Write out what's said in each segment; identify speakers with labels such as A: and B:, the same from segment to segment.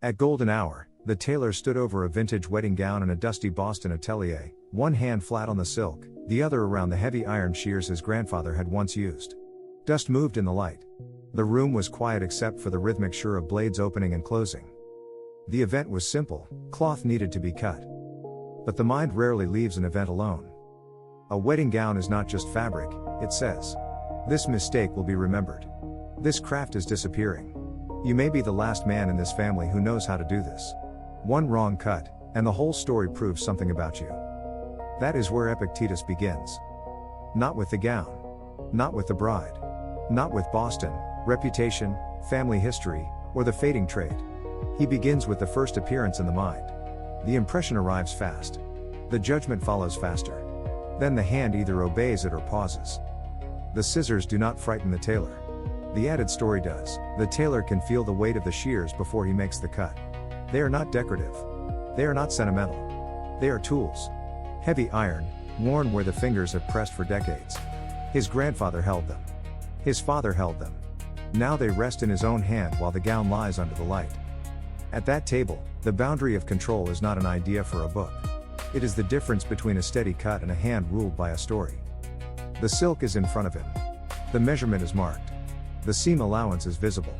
A: At golden hour, the tailor stood over a vintage wedding gown in a dusty Boston atelier, one hand flat on the silk, the other around the heavy iron shears his grandfather had once used. Dust moved in the light. The room was quiet except for the rhythmic shirr of blades opening and closing. The event was simple, cloth needed to be cut. But the mind rarely leaves an event alone. A wedding gown is not just fabric, it says. This mistake will be remembered. This craft is disappearing. You may be the last man in this family who knows how to do this. One wrong cut, and the whole story proves something about you. That is where Epictetus begins. Not with the gown. Not with the bride. Not with Boston, reputation, family history, or the fading trade. He begins with the first appearance in the mind. The impression arrives fast. The judgment follows faster. Then the hand either obeys it or pauses. The scissors do not frighten the tailor. The added story does. The tailor can feel the weight of the shears before he makes the cut. They are not decorative. They are not sentimental. They are tools. Heavy iron, worn where the fingers have pressed for decades. His grandfather held them. His father held them. Now they rest in his own hand while the gown lies under the light. At that table, the boundary of control is not an idea for a book. It is the difference between a steady cut and a hand ruled by a story. The silk is in front of him. The measurement is marked. The seam allowance is visible.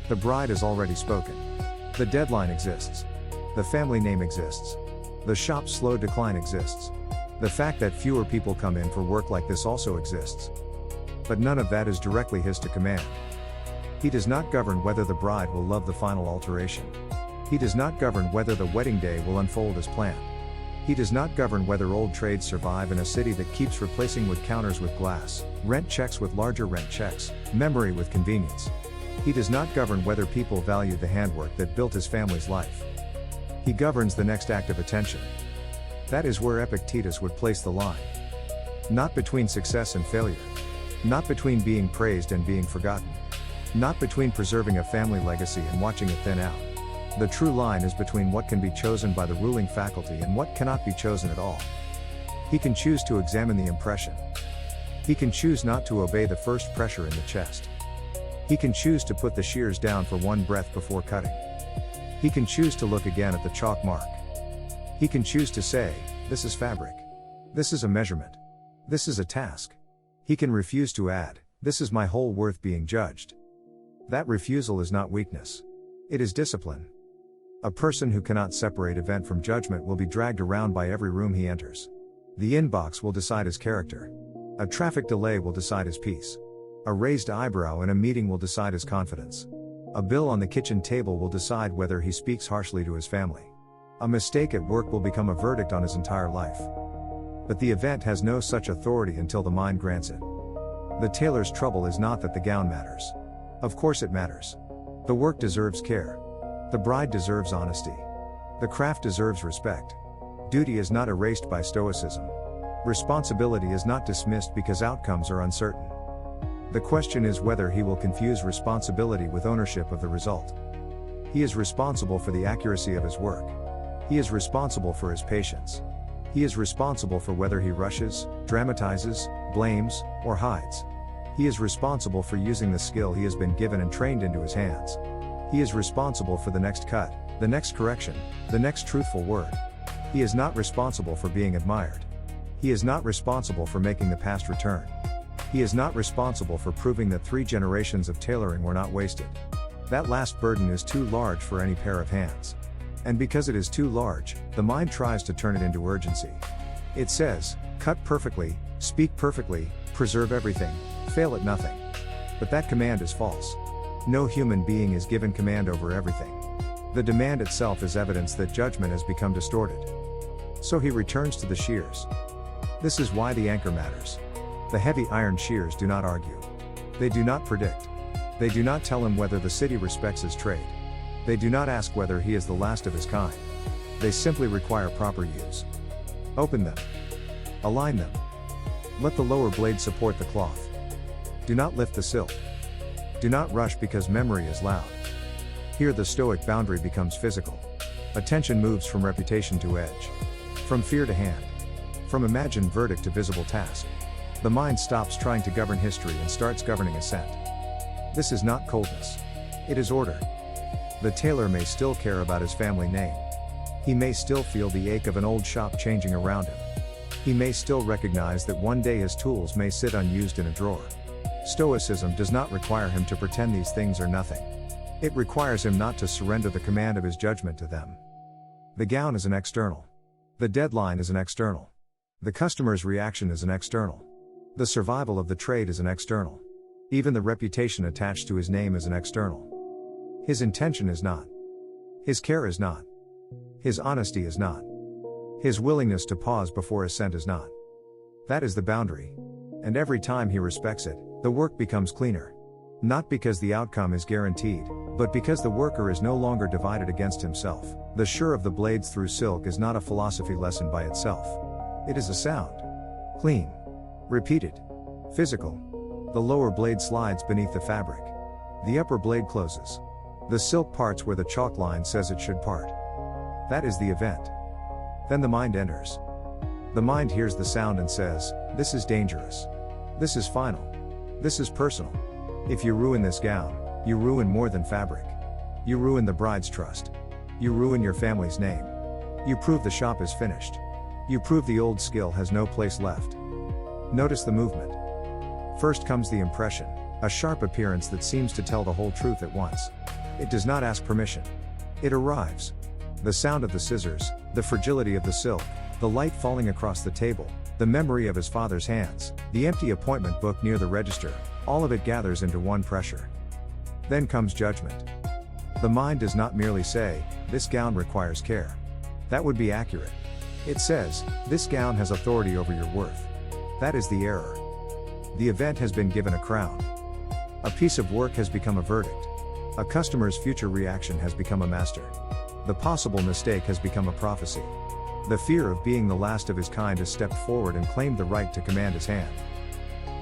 A: The bride is already spoken. The deadline exists. The family name exists. The shop's slow decline exists. The fact that fewer people come in for work like this also exists. But none of that is directly his to command. He does not govern whether the bride will love the final alteration. He does not govern whether the wedding day will unfold as planned. He does not govern whether old trades survive in a city that keeps replacing wood counters with glass, rent checks with larger rent checks, memory with convenience. He does not govern whether people value the handwork that built his family's life. He governs the next act of attention. That is where Epictetus would place the line. Not between success and failure. Not between being praised and being forgotten. Not between preserving a family legacy and watching it thin out. The true line is between what can be chosen by the ruling faculty and what cannot be chosen at all. He can choose to examine the impression. He can choose not to obey the first pressure in the chest. He can choose to put the shears down for one breath before cutting. He can choose to look again at the chalk mark. He can choose to say, this is fabric. This is a measurement. This is a task. He can refuse to add, this is my whole worth being judged. That refusal is not weakness. It is discipline. A person who cannot separate event from judgment will be dragged around by every room he enters. The inbox will decide his character. A traffic delay will decide his peace. A raised eyebrow in a meeting will decide his confidence. A bill on the kitchen table will decide whether he speaks harshly to his family. A mistake at work will become a verdict on his entire life. But the event has no such authority until the mind grants it. The tailor's trouble is not that the gown matters. Of course it matters. The work deserves care. The bride deserves honesty. The craft deserves respect. Duty is not erased by Stoicism. Responsibility is not dismissed because outcomes are uncertain. The question is whether he will confuse responsibility with ownership of the result. He is responsible for the accuracy of his work. He is responsible for his patience. He is responsible for whether he rushes, dramatizes, blames, or hides. He is responsible for using the skill he has been given and trained into his hands. He is responsible for the next cut, the next correction, the next truthful word. He is not responsible for being admired. He is not responsible for making the past return. He is not responsible for proving that 3 generations of tailoring were not wasted. That last burden is too large for any pair of hands. And because it is too large, the mind tries to turn it into urgency. It says, cut perfectly, speak perfectly, preserve everything, fail at nothing. But that command is false. No human being is given command over everything. The demand itself is evidence that judgment has become distorted. So he returns to the shears. This is why the anchor matters. The heavy iron shears do not argue. They do not predict. They do not tell him whether the city respects his trade. They do not ask whether he is the last of his kind. They simply require proper use. Open them. Align them. Let the lower blade support the cloth. Do not lift the silk. Do not rush because memory is loud. Here the Stoic boundary becomes physical. Attention moves from reputation to edge. From fear to hand. From imagined verdict to visible task. The mind stops trying to govern history and starts governing assent. This is not coldness. It is order. The tailor may still care about his family name. He may still feel the ache of an old shop changing around him. He may still recognize that one day his tools may sit unused in a drawer. Stoicism does not require him to pretend these things are nothing. It requires him not to surrender the command of his judgment to them. The gown is an external. The deadline is an external. The customer's reaction is an external. The survival of the trade is an external. Even the reputation attached to his name is an external. His intention is not. His care is not. His honesty is not. His willingness to pause before assent is not. That is the boundary. And every time he respects it, the work becomes cleaner. Not because the outcome is guaranteed, but because the worker is no longer divided against himself. The shirr of the blades through silk is not a philosophy lesson by itself. It is a sound. Clean. Repeated. Physical. The lower blade slides beneath the fabric. The upper blade closes. The silk parts where the chalk line says it should part. That is the event. Then the mind enters. The mind hears the sound and says, "This is dangerous. This is final. This is personal. If you ruin this gown, you ruin more than fabric. You ruin the bride's trust. You ruin your family's name. You prove the shop is finished. You prove the old skill has no place left." Notice the movement. First comes the impression, a sharp appearance that seems to tell the whole truth at once. It does not ask permission. It arrives. The sound of the scissors, the fragility of the silk, the light falling across the table, the memory of his father's hands, the empty appointment book near the register, all of it gathers into one pressure. Then comes judgment. The mind does not merely say, "This gown requires care." That would be accurate. It says, "This gown has authority over your worth." That is the error. The event has been given a crown. A piece of work has become a verdict. A customer's future reaction has become a master. The possible mistake has become a prophecy. The fear of being the last of his kind has stepped forward and claimed the right to command his hand.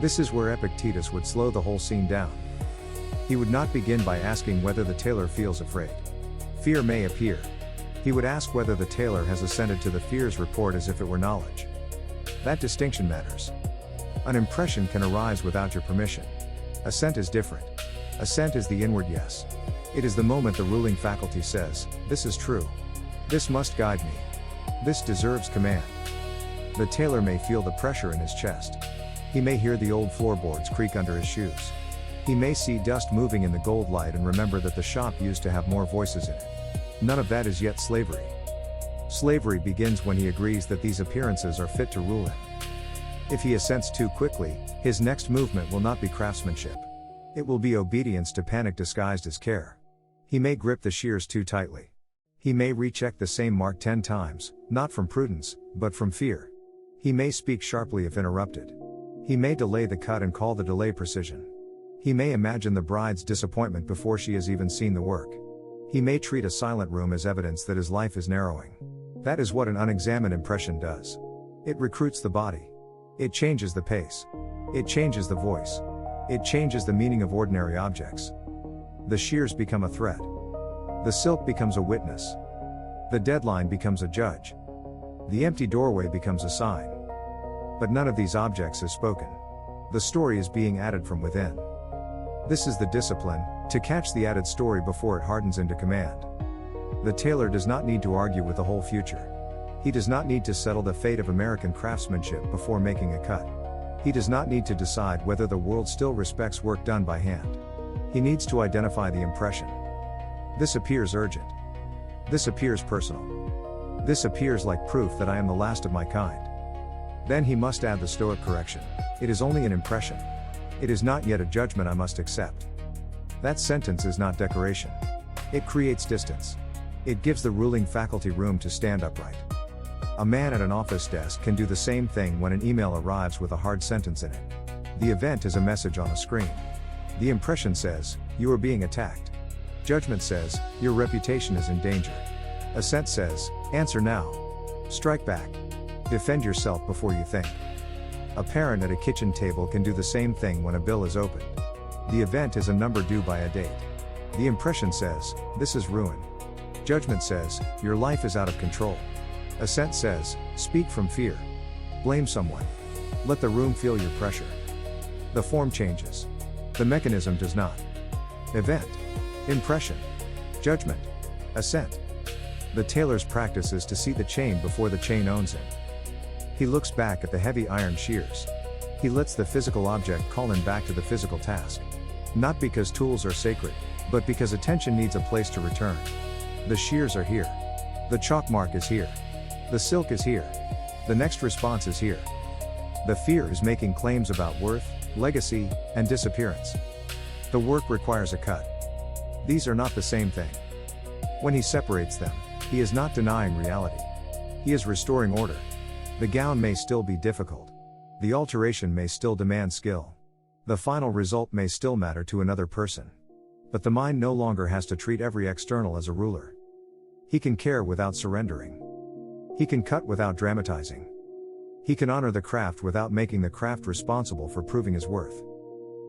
A: This is where Epictetus would slow the whole scene down. He would not begin by asking whether the tailor feels afraid. Fear may appear. He would ask whether the tailor has assented to the fear's report as if it were knowledge. That distinction matters. An impression can arise without your permission. Assent is different. Assent is the inward yes. It is the moment the ruling faculty says, "This is true. This must guide me. This deserves command." The tailor may feel the pressure in his chest. He may hear the old floorboards creak under his shoes. He may see dust moving in the gold light and remember that the shop used to have more voices in it. None of that is yet slavery. Slavery begins when he agrees that these appearances are fit to rule him. If he assents too quickly, his next movement will not be craftsmanship. It will be obedience to panic disguised as care. He may grip the shears too tightly. He may recheck the same mark 10 times, not from prudence, but from fear. He may speak sharply if interrupted. He may delay the cut and call the delay precision. He may imagine the bride's disappointment before she has even seen the work. He may treat a silent room as evidence that his life is narrowing. That is what an unexamined impression does. It recruits the body. It changes the pace. It changes the voice. It changes the meaning of ordinary objects. The shears become a threat. The silk becomes a witness. The deadline becomes a judge. The empty doorway becomes a sign. But none of these objects is spoken. The story is being added from within. This is the discipline, to catch the added story before it hardens into command. The tailor does not need to argue with the whole future. He does not need to settle the fate of American craftsmanship before making a cut. He does not need to decide whether the world still respects work done by hand. He needs to identify the impression. This appears urgent. This appears personal. This appears like proof that I am the last of my kind. Then he must add the Stoic correction. It is only an impression. It is not yet a judgment I must accept. That sentence is not decoration. It creates distance. It gives the ruling faculty room to stand upright. A man at an office desk can do the same thing when an email arrives with a hard sentence in it. The event is a message on a screen. The impression says, "You are being attacked." Judgment says, "Your reputation is in danger." Assent says, "Answer now. Strike back. Defend yourself before you think." A parent at a kitchen table can do the same thing when a bill is opened. The event is a number due by a date. The impression says, "This is ruin." Judgment says, "Your life is out of control." Assent says, "Speak from fear. Blame someone. Let the room feel your pressure." The form changes. The mechanism does not. Event. Impression. Judgment. Assent. The tailor's practice is to see the chain before the chain owns him. He looks back at the heavy iron shears. He lets the physical object call him back to the physical task. Not because tools are sacred, but because attention needs a place to return. The shears are here. The chalk mark is here. The silk is here. The next response is here. The fear is making claims about worth, legacy, and disappearance. The work requires a cut. These are not the same thing. When he separates them, he is not denying reality. He is restoring order. The gown may still be difficult. The alteration may still demand skill. The final result may still matter to another person. But the mind no longer has to treat every external as a ruler. He can care without surrendering. He can cut without dramatizing. He can honor the craft without making the craft responsible for proving his worth.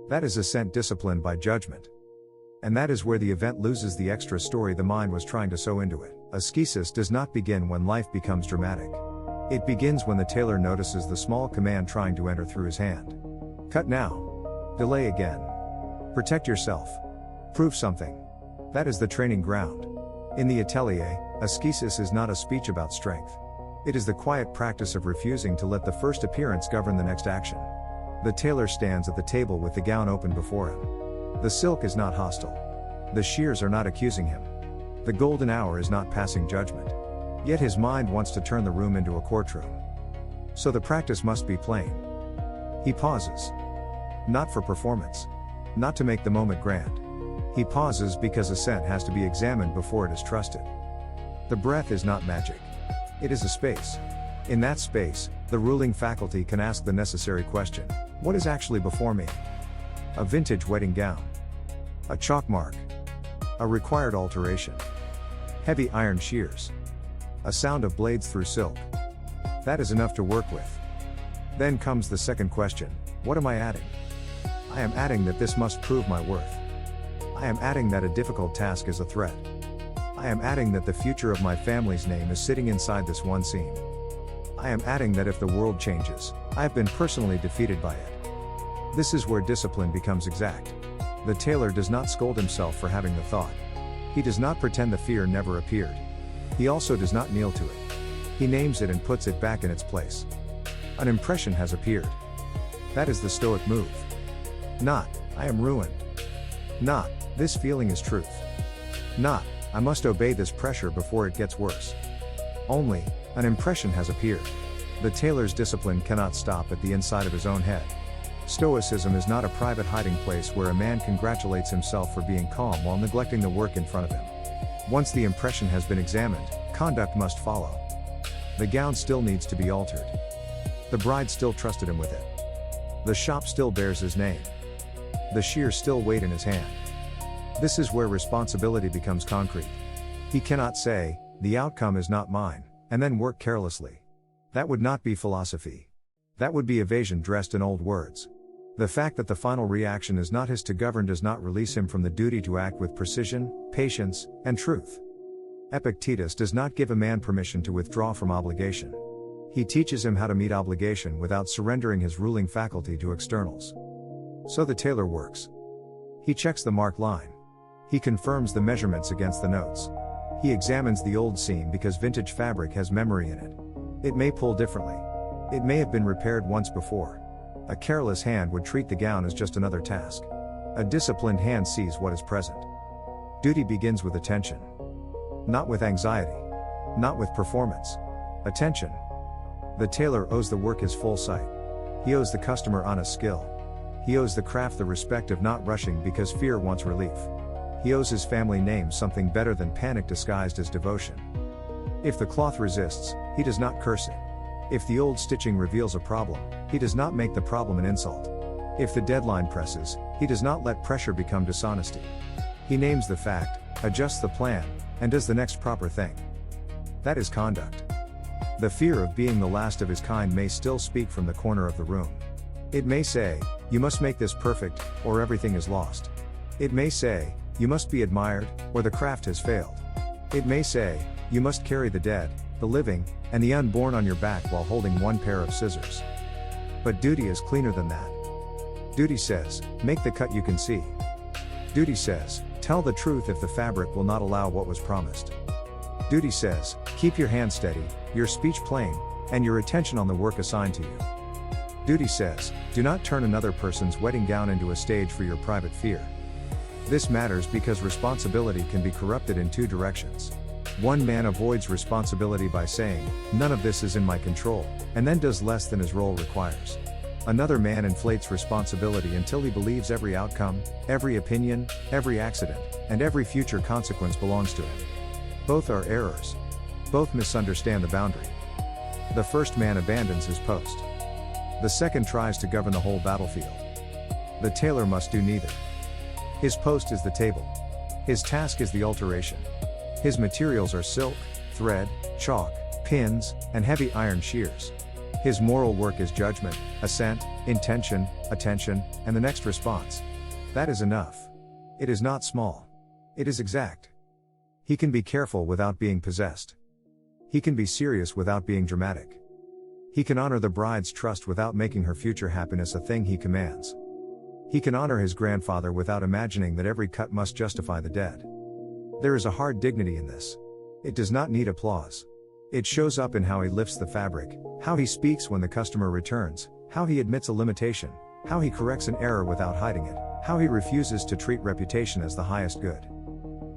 A: That is assent disciplined by judgment. And that is where the event loses the extra story the mind was trying to sew into it. Ascesis does not begin when life becomes dramatic. It begins when the tailor notices the small command trying to enter through his hand. Cut now. Delay again. Protect yourself. Prove something. That is the training ground. In the atelier, ascesis is not a speech about strength. It is the quiet practice of refusing to let the first appearance govern the next action. The tailor stands at the table with the gown open before him. The silk is not hostile. The shears are not accusing him. The golden hour is not passing judgment. Yet his mind wants to turn the room into a courtroom. So the practice must be plain. He pauses. Not for performance. Not to make the moment grand. He pauses because assent has to be examined before it is trusted. The breath is not magic. It is a space. In that space, the ruling faculty can ask the necessary question. What is actually before me? A vintage wedding gown. A chalk mark. A required alteration. Heavy iron shears. A sound of blades through silk. That is enough to work with. Then comes the second question. What am I adding? I am adding that this must prove my worth. I am adding that a difficult task is a threat. I am adding that the future of my family's name is sitting inside this one seam. I am adding that if the world changes, I have been personally defeated by it. This is where discipline becomes exact. The tailor does not scold himself for having the thought. He does not pretend the fear never appeared. He also does not kneel to it. He names it and puts it back in its place. An impression has appeared. That is the Stoic move. Not, I am ruined. Not, this feeling is truth. Not, I must obey this pressure before it gets worse. Only, an impression has appeared. The tailor's discipline cannot stop at the inside of his own head. Stoicism is not a private hiding place where a man congratulates himself for being calm while neglecting the work in front of him. Once the impression has been examined, conduct must follow. The gown still needs to be altered. The bride still trusted him with it. The shop still bears his name. The shears still wait in his hand. This is where responsibility becomes concrete. He cannot say, the outcome is not mine, and then work carelessly. That would not be philosophy. That would be evasion dressed in old words. The fact that the final reaction is not his to govern does not release him from the duty to act with precision, patience, and truth. Epictetus does not give a man permission to withdraw from obligation. He teaches him how to meet obligation without surrendering his ruling faculty to externals. So the tailor works. He checks the mark line. He confirms the measurements against the notes. He examines the old seam because vintage fabric has memory in it. It may pull differently. It may have been repaired once before. A careless hand would treat the gown as just another task. A disciplined hand sees what is present. Duty begins with attention. Not with anxiety. Not with performance. Attention. The tailor owes the work his full sight. He owes the customer honest skill. He owes the craft the respect of not rushing because fear wants relief. He owes his family name something better than panic disguised as devotion. If the cloth resists, he does not curse it. If the old stitching reveals a problem, he does not make the problem an insult. If the deadline presses, he does not let pressure become dishonesty. He names the fact, adjusts the plan, and does the next proper thing. That is conduct. The fear of being the last of his kind may still speak from the corner of the room. It may say, you must make this perfect, or everything is lost. It may say, you must be admired, or the craft has failed. It may say, you must carry the dead, the living, and the unborn on your back while holding one pair of scissors. But duty is cleaner than that. Duty says, make the cut you can see. Duty says, Tell the truth if the fabric will not allow what was promised. Duty says, keep your hand steady, your speech plain, and your attention on the work assigned to you. Duty says, do not turn another person's wedding gown into a stage for your private fear. This matters because responsibility can be corrupted in two directions. One man avoids responsibility by saying, none of this is in my control, and then does less than his role requires. Another man inflates responsibility until he believes every outcome, every opinion, every accident, and every future consequence belongs to him. Both are errors. Both misunderstand the boundary. The first man abandons his post. The second tries to govern the whole battlefield. The tailor must do neither. His post is the table. His task is the alteration. His materials are silk, thread, chalk, pins, and heavy iron shears. His moral work is judgment, assent, intention, attention, and the next response. That is enough. It is not small. It is exact. He can be careful without being possessed. He can be serious without being dramatic. He can honor the bride's trust without making her future happiness a thing he commands. He can honor his grandfather without imagining that every cut must justify the dead. There is a hard dignity in this. It does not need applause. It shows up in how he lifts the fabric, how he speaks when the customer returns, how he admits a limitation, how he corrects an error without hiding it, how he refuses to treat reputation as the highest good.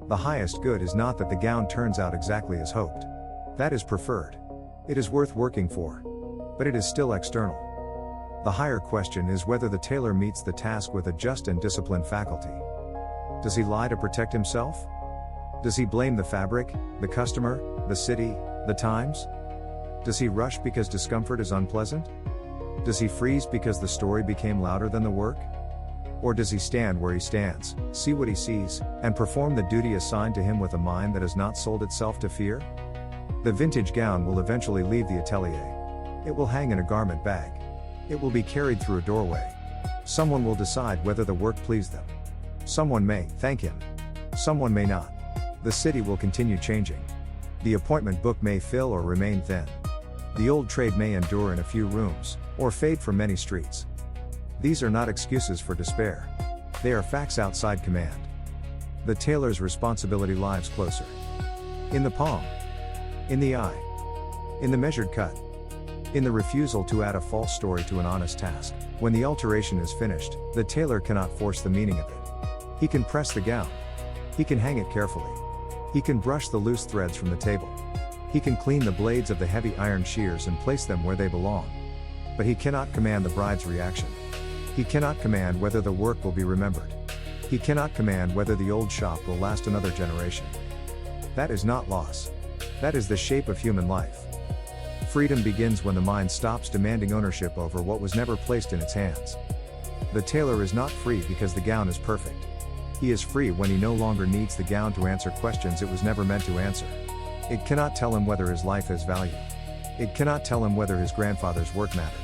A: The highest good is not that the gown turns out exactly as hoped. That is preferred. It is worth working for. But it is still external. The higher question is whether the tailor meets the task with a just and disciplined faculty. Does he lie to protect himself? Does he blame the fabric, the customer, the city, the times? Does he rush because discomfort is unpleasant? Does he freeze because the story became louder than the work? Or does he stand where he stands, see what he sees, and perform the duty assigned to him with a mind that has not sold itself to fear? The vintage gown will eventually leave the atelier. It will hang in a garment bag. It will be carried through a doorway. Someone will decide whether the work pleased them. Someone may thank him. Someone may not. The city will continue changing. The appointment book may fill or remain thin. The old trade may endure in a few rooms, or fade from many streets. These are not excuses for despair. They are facts outside command. The tailor's responsibility lies closer. In the palm. In the eye. In the measured cut. In the refusal to add a false story to an honest task. When the alteration is finished, the tailor cannot force the meaning of it. He can press the gown. He can hang it carefully. He can brush the loose threads from the table. He can clean the blades of the heavy iron shears and place them where they belong. But he cannot command the bride's reaction. He cannot command whether the work will be remembered. He cannot command whether the old shop will last another generation. That is not loss. That is the shape of human life. Freedom begins when the mind stops demanding ownership over what was never placed in its hands. The tailor is not free because the gown is perfect. He is free when he no longer needs the gown to answer questions it was never meant to answer. It cannot tell him whether his life has value. It cannot tell him whether his grandfather's work mattered.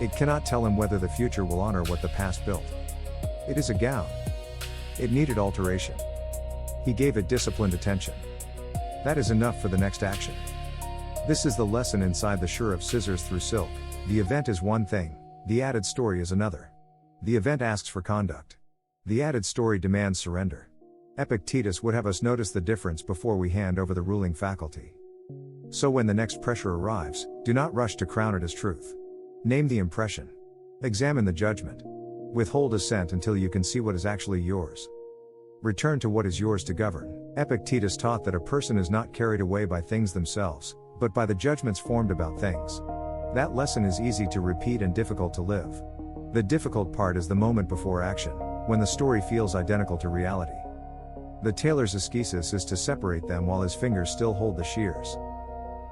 A: It cannot tell him whether the future will honor what the past built. It is a gown. It needed alteration. He gave it disciplined attention. That is enough for the next action. This is the lesson inside the shirr of scissors through silk. The event is one thing, the added story is another. The event asks for conduct. The added story demands surrender. Epictetus would have us notice the difference before we hand over the ruling faculty. So when the next pressure arrives, do not rush to crown it as truth. Name the impression. Examine the judgment. Withhold assent until you can see what is actually yours. Return to what is yours to govern. Epictetus taught that a person is not carried away by things themselves, but by the judgments formed about things. That lesson is easy to repeat and difficult to live. The difficult part is the moment before action, when the story feels identical to reality. The tailor's ascesis is to separate them while his fingers still hold the shears.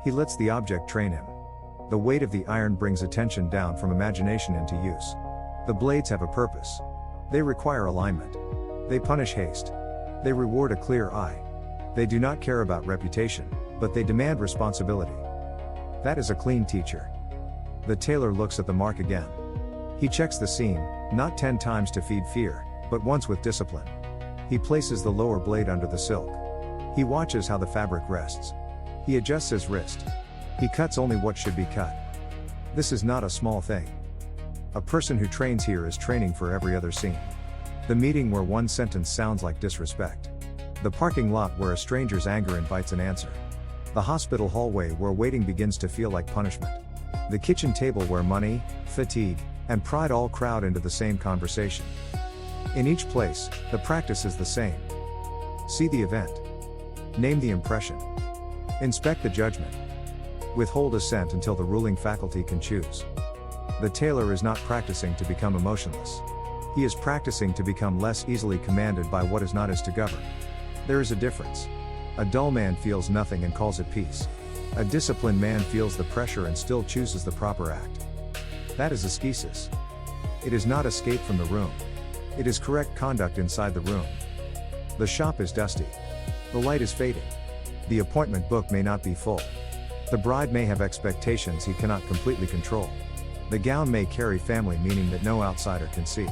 A: He lets the object train him. The weight of the iron brings attention down from imagination into use. The blades have a purpose. They require alignment. They punish haste. They reward a clear eye. They do not care about reputation, but they demand responsibility. That is a clean teacher. The tailor looks at the mark again. He checks the seam, not 10 times to feed fear, but once with discipline. He places the lower blade under the silk. He watches how the fabric rests. He adjusts his wrist. He cuts only what should be cut. This is not a small thing. A person who trains here is training for every other seam. The meeting where one sentence sounds like disrespect. The parking lot where a stranger's anger invites an answer. The hospital hallway where waiting begins to feel like punishment. The kitchen table where money, fatigue, and pride all crowd into the same conversation. In each place, the practice is the same. See the event. Name the impression. Inspect the judgment. Withhold assent until the ruling faculty can choose. The tailor is not practicing to become emotionless. He is practicing to become less easily commanded by what is not his to govern. There is a difference. A dull man feels nothing and calls it peace. A disciplined man feels the pressure and still chooses the proper act. That is ascesis. It is not escape from the room. It is correct conduct inside the room. The shop is dusty. The light is fading. The appointment book may not be full. The bride may have expectations he cannot completely control. The gown may carry family meaning that no outsider can see.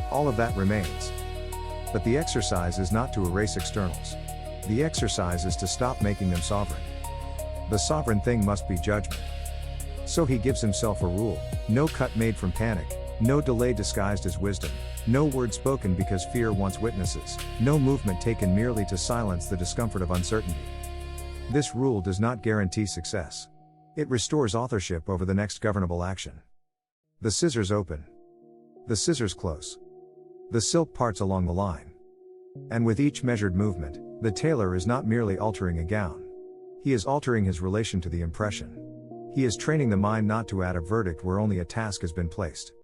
A: All of that remains. But the exercise is not to erase externals. The exercise is to stop making them sovereign. The sovereign thing must be judgment. So he gives himself a rule: no cut made from panic, no delay disguised as wisdom, no word spoken because fear wants witnesses, no movement taken merely to silence the discomfort of uncertainty. This rule does not guarantee success. It restores authorship over the next governable action. The scissors open. The scissors close. The silk parts along the line. And with each measured movement, the tailor is not merely altering a gown. He is altering his relation to the impression. He is training the mind not to add a verdict where only a task has been placed.